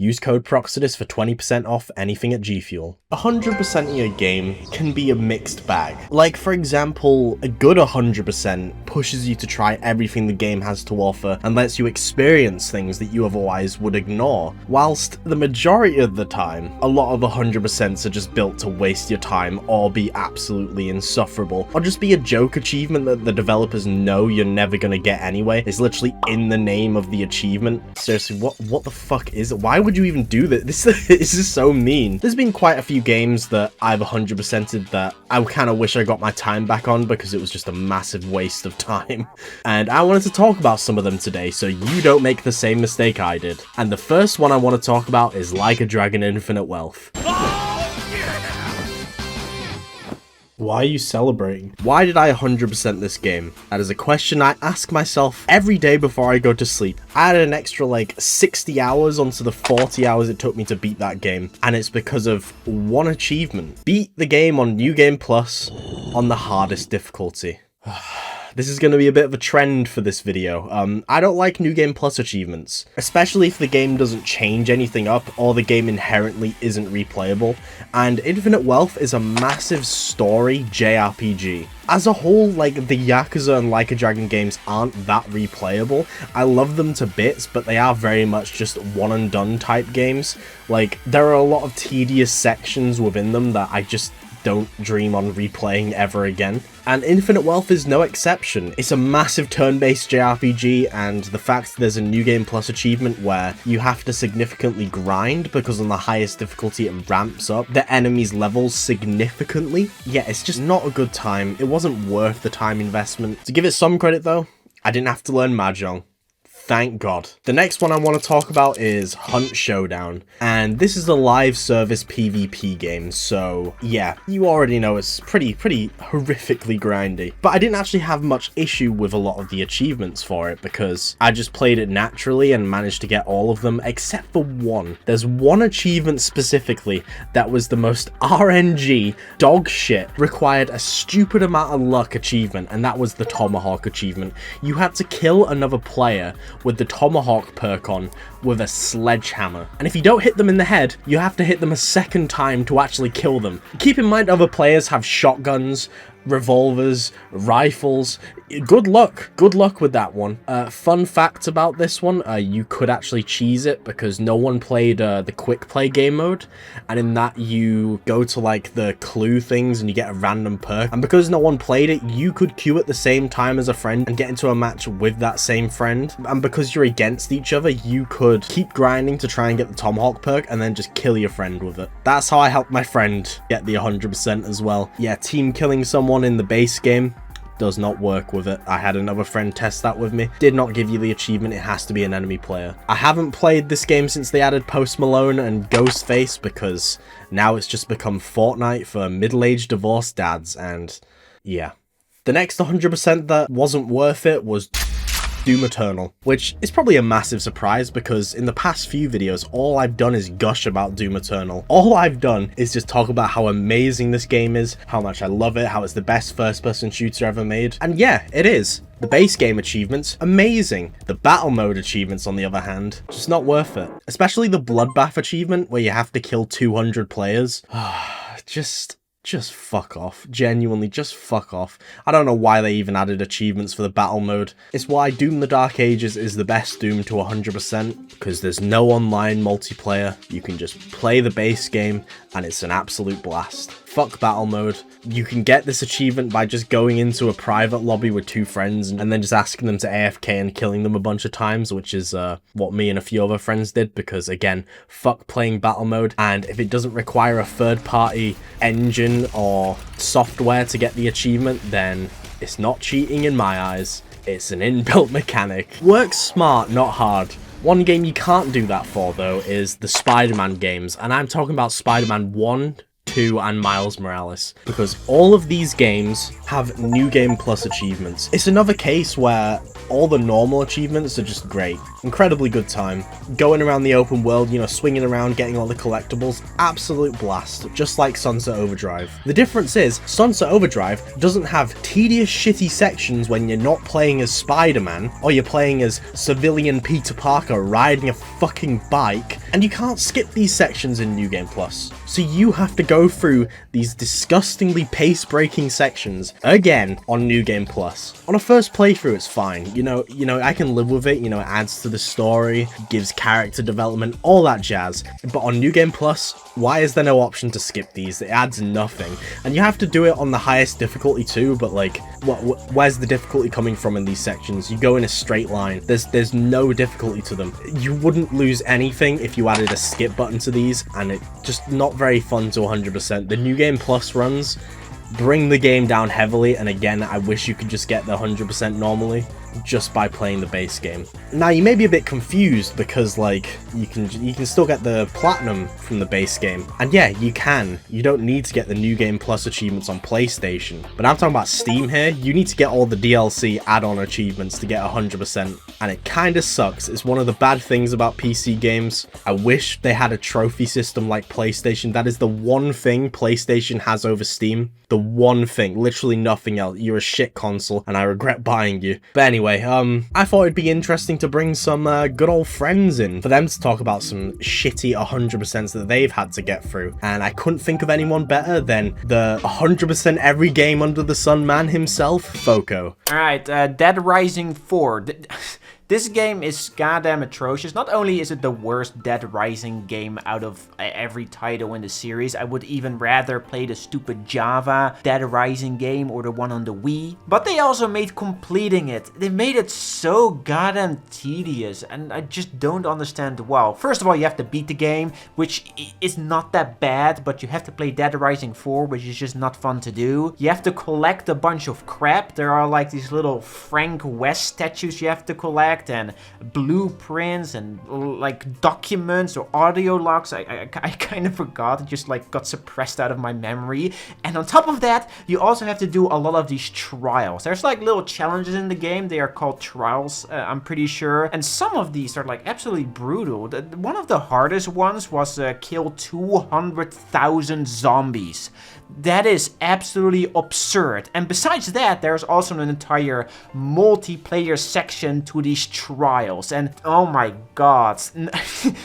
Use code Proxidist for 20% off anything at G Fuel. 100% of your game can be a mixed bag. Like, for example, a good 100% pushes you to try everything the game has to offer and lets you experience things that you otherwise would ignore, whilst the majority of the time, a lot of 100% are just built to waste your time or be absolutely insufferable, or just be a joke achievement that the developers know you're never gonna get anyway. It's literally in the name of the achievement. Seriously, what the fuck is it? Why would you even do this? This is so mean. There's been quite a few games that I've 100%ed that I kind of wish I got my time back on because it was just a massive waste of time. And I wanted to talk about some of them today so you don't make the same mistake I did. And the first one I want to talk about is Like a Dragon Infinite Wealth. Why are you celebrating? Why did I 100% this game? That is a question I ask myself every day before I go to sleep. I added an extra like 60 hours onto the 40 hours it took me to beat that game, and it's because of one achievement. Beat the game on New Game Plus on the hardest difficulty. This is going to be a bit of a trend for this video. I don't like New Game Plus achievements, especially if the game doesn't change anything up or the game inherently isn't replayable, and Infinite Wealth is a massive story JRPG. As a whole, like, the Yakuza and Like a Dragon games aren't that replayable. I love them to bits, but they are very much just one and done type games. Like, there are a lot of tedious sections within them that I just don't dream on replaying ever again. And Infinite Wealth is no exception. It's a massive turn-based JRPG, and the fact there's a New Game Plus achievement where you have to significantly grind because on the highest difficulty it ramps up the enemy's levels significantly. Yeah, it's just not a good time. It wasn't worth the time investment. To give it some credit though, I didn't have to learn Mahjong. Thank God. The next one I want to talk about is Hunt Showdown, and this is a live service PvP game, so yeah, you already know it's pretty horrifically grindy. But I didn't actually have much issue with a lot of the achievements for it because I just played it naturally and managed to get all of them except for one. There's one achievement specifically that was the most RNG dog shit, required a stupid amount of luck achievement, and that was the Tomahawk achievement. You had to kill another player with the Tomahawk perk on with a sledgehammer, and if you don't hit them in the head, you have to hit them a second time to actually kill them. Keep in mind other players have shotguns, revolvers, rifles. Good luck with that one. Fun fact about this one, you could actually cheese it because no one played the quick play game mode, and in that you go to like the clue things and you get a random perk, and because no one played it, you could queue at the same time as a friend and get into a match with that same friend, and because you're against each other, you could keep grinding to try and get the Tomahawk perk and then just kill your friend with it. That's how I helped my friend get the 100% as well. Yeah, team killing someone in the base game does not work with it. I had another friend test that with me. Did not give you the achievement. It has to be an enemy player. I haven't played this game since they added Post Malone and Ghostface because now it's just become Fortnite for middle-aged divorced dads, and yeah. The next 100% that wasn't worth it was Doom Eternal, which is probably a massive surprise because in the past few videos, all I've done is gush about Doom Eternal. All I've done is just talk about how amazing this game is, how much I love it, how it's the best first-person shooter ever made. And yeah, it is. The base game achievements, amazing. The battle mode achievements, on the other hand, just not worth it. Especially the Bloodbath achievement, where you have to kill 200 players. Just fuck off. Genuinely, just fuck off. I don't know why they even added achievements for the battle mode. It's why Doom the Dark Ages is the best Doom to 100%, because there's no online multiplayer. You can just play the base game, and it's an absolute blast. Fuck battle mode. You can get this achievement by just going into a private lobby with two friends and then just asking them to AFK and killing them a bunch of times, which is what me and a few other friends did, because again, fuck playing battle mode, and if it doesn't require a third-party engine or software to get the achievement, then it's not cheating in my eyes. It's an inbuilt mechanic. Work smart, not hard. One game you can't do that for, though, is the Spider-Man games, and I'm talking about Spider-Man 1, 2 and Miles Morales, because all of these games have New Game Plus achievements. It's another case where all the normal achievements are just great. Incredibly good time. Going around the open world, you know, swinging around, getting all the collectibles, absolute blast, just like Sunset Overdrive. The difference is, Sunset Overdrive doesn't have tedious shitty sections when you're not playing as Spider-Man, or you're playing as civilian Peter Parker riding a fucking bike, and you can't skip these sections in New Game Plus. So you have to go through these disgustingly pace-breaking sections again on New Game Plus. On a first playthrough, it's fine. You know, I can live with it. You know, it adds to the story, gives character development, all that jazz. But on New Game Plus, why is there no option to skip these? It adds nothing. And you have to do it on the highest difficulty too, but like, where's the difficulty coming from in these sections? You go in a straight line. There's no difficulty to them. You wouldn't lose anything if you added a skip button to these, and it just not very fun to 100%. The New Game Plus runs bring the game down heavily, and again, I wish you could just get the 100% normally just by playing the base game. Now, you may be a bit confused because, like, you can still get the platinum from the base game, and yeah, you can. You don't need to get the New Game Plus achievements on PlayStation, but I'm talking about Steam here. You need to get all the DLC add-on achievements to get 100%, and it kind of sucks. It's one of the bad things about PC games. I wish they had a trophy system like PlayStation. That is the one thing PlayStation has over Steam. The one thing, literally nothing else. You're a shit console, and I regret buying you. But anyway, I thought it'd be interesting to bring some good old friends in for them to talk about some shitty 100% that they've had to get through. And I couldn't think of anyone better than the 100% every game under the sun man himself, Foco. Alright, Dead Rising 4. This game is goddamn atrocious. Not only is it the worst Dead Rising game out of every title in the series, I would even rather play the stupid Java Dead Rising game or the one on the Wii, but they also made completing it. They made it so goddamn tedious, and I just don't understand why. First of all, you have to beat the game, which is not that bad, but you have to play Dead Rising 4, which is just not fun to do. You have to collect a bunch of crap. There are like these little Frank West statues you have to collect, and blueprints and like documents or audio logs. I kind of forgot. It just like got suppressed out of my memory. And on top of that, you also have to do a lot of these trials. There's like little challenges in the game. They are called trials, I'm pretty sure. And some of these are like absolutely brutal. One of the hardest ones was kill 200,000 zombies. That is absolutely absurd. And besides that, there's also an entire multiplayer section to these trials. And oh my god.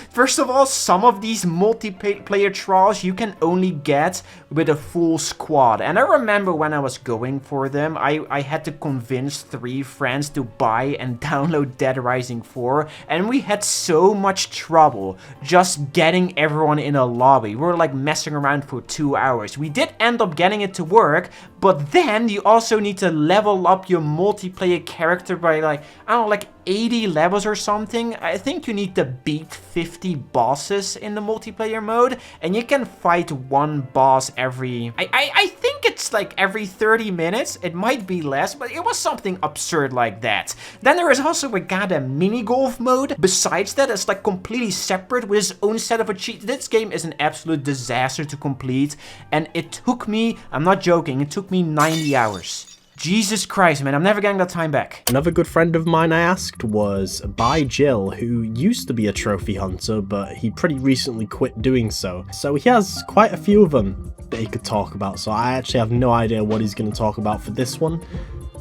First of all, some of these multiplayer trials you can only get with a full squad. And I remember when I was going for them, I had to convince 3 friends to buy and download Dead Rising 4. And we had so much trouble just getting everyone in a lobby. We were like messing around for 2 hours. We did end up getting it to work, but then you also need to level up your multiplayer character by like, I don't know, like 80 levels or something. I think you need to beat 50 bosses in the multiplayer mode, and you can fight one boss every, I think it's like every 30 minutes. It might be less, but it was something absurd like that. Then there is also a goddamn mini golf mode. Besides that, it's like completely separate with its own set of achievements. This game is an absolute disaster to complete, and it took me, I'm not joking, it took me 90 hours. Jesus Christ, man, I'm never getting that time back. Another good friend of mine I asked was By Jill, who used to be a trophy hunter, but he pretty recently quit doing so. So he has quite a few of them that he could talk about, so I actually have no idea what he's going to talk about for this one.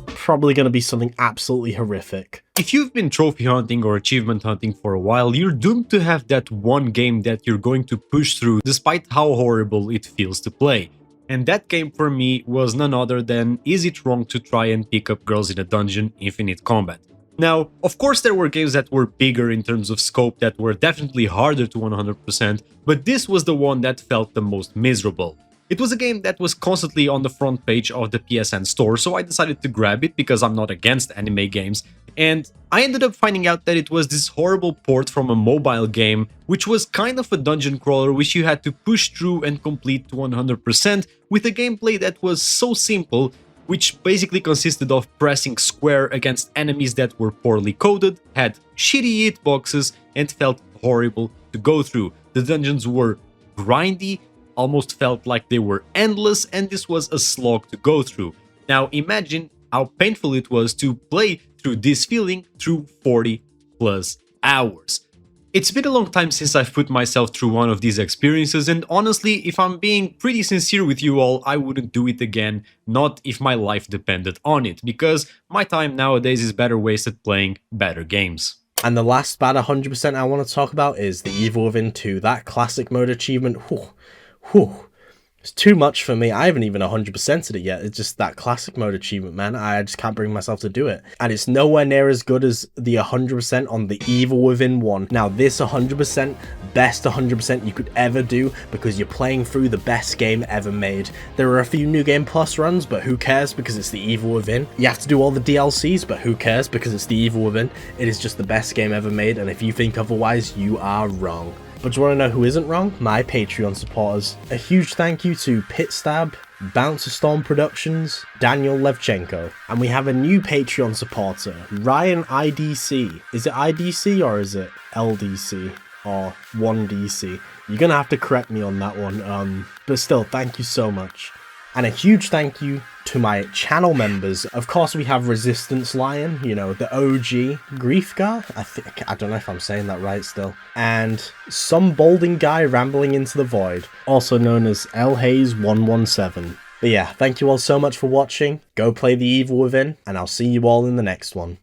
Probably going to be something absolutely horrific. If you've been trophy hunting or achievement hunting for a while, you're doomed to have that one game that you're going to push through despite how horrible it feels to play. And that game for me was none other than Is It Wrong to Try and Pick Up Girls in a Dungeon: Infinite Combat. Now, of course there were games that were bigger in terms of scope that were definitely harder to 100%, but this was the one that felt the most miserable. It was a game that was constantly on the front page of the PSN store, so I decided to grab it because I'm not against anime games, and I ended up finding out that it was this horrible port from a mobile game, which was kind of a dungeon crawler which you had to push through and complete to 100% with a gameplay that was so simple, which basically consisted of pressing square against enemies that were poorly coded, had shitty hitboxes, and felt horrible to go through. The dungeons were grindy, almost felt like they were endless and this was a slog to go through. Now imagine how painful it was to play through this feeling through 40 plus hours. It's been a long time since I've put myself through one of these experiences, and honestly, if I'm being pretty sincere with you all, I wouldn't do it again, not if my life depended on it, because my time nowadays is better wasted playing better games. And the last bad 100% I want to talk about is The Evil Within 2, that classic mode achievement. Whew. It's too much for me. I haven't even 100%ed it yet. It's just that classic mode achievement, man. I just can't bring myself to do it. And it's nowhere near as good as the 100% on The Evil Within 1. Now, this 100%, best 100% you could ever do, because you're playing through the best game ever made. There are a few New Game Plus runs, but who cares, because it's The Evil Within. You have to do all the DLCs, but who cares, because it's The Evil Within. It is just the best game ever made, and if you think otherwise, you are wrong. But do you want to know who isn't wrong? My Patreon supporters. A huge thank you to Pitstab, Bouncer Storm Productions, Daniel Levchenko. And we have a new Patreon supporter, Ryan IDC. Is it IDC or is it LDC? Or 1DC? You're gonna have to correct me on that one. But still, thank you so much. And a huge thank you to my channel members. Of course, we have Resistance Lion, you know, the OG Griefgar. I don't know if I'm saying that right still. And some balding guy rambling into the void, also known as LHaze117. But yeah, thank you all so much for watching. Go play The Evil Within, and I'll see you all in the next one.